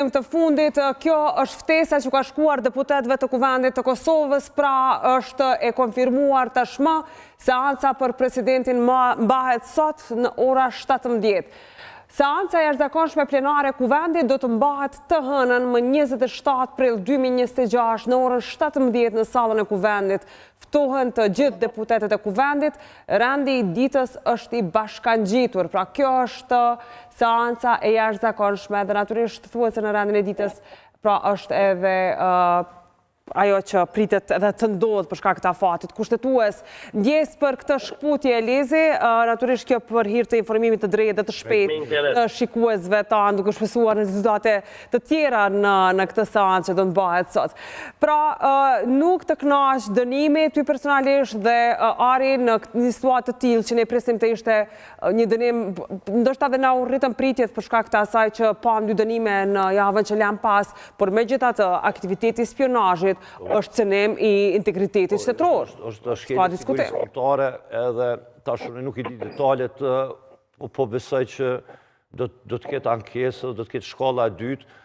Të fundit, kjo është ftesa që ka shkuar deputetëve të Kuvendit të Kosovës, pra është e konfirmuar tashmë, seanca për presidentin mbahet sot në ora 17. Seanca e jashtëzakonshme plenare Kuvendit do të mbahet të hënën më 27 prill 2026 në orën 17 në sallën e Kuvendit. Ftohen të gjithë deputetët e Kuvendit, rendi i ditës është i bashkangjitur, pra kjo është seanca e jashtëzakonshme dhe natyrisht thuhet se në rendin e ditës pra është edhe ajo që pritet edhe të ndodhë për shkak të afatit kushtetues. Ndjes për këtë shkputje Elizi, natyrisht kjo për hir të informimit të drejtë dhe të shpejtë të shikuesve tanë, duke shpesuar në situate të tjera në këtë seancë që do të bëhet sot. Pra, nuk të kënaq dënimi ty personalisht dhe Ari në një situatë të tillë që ne presim të ishte një dënim, ndoshta edhe na u rritën pritjet për shkak të asaj që pam dy dënime në javën që lan pas, por megjithatë aktiviteti spionazhit është cënim i integritetit shtetëror. është shkelje sigurisë kombëtare, edhe tashmë nuk i di detalet, po besoj që do të ketë ankesë, do të ketë shkolla e dytë,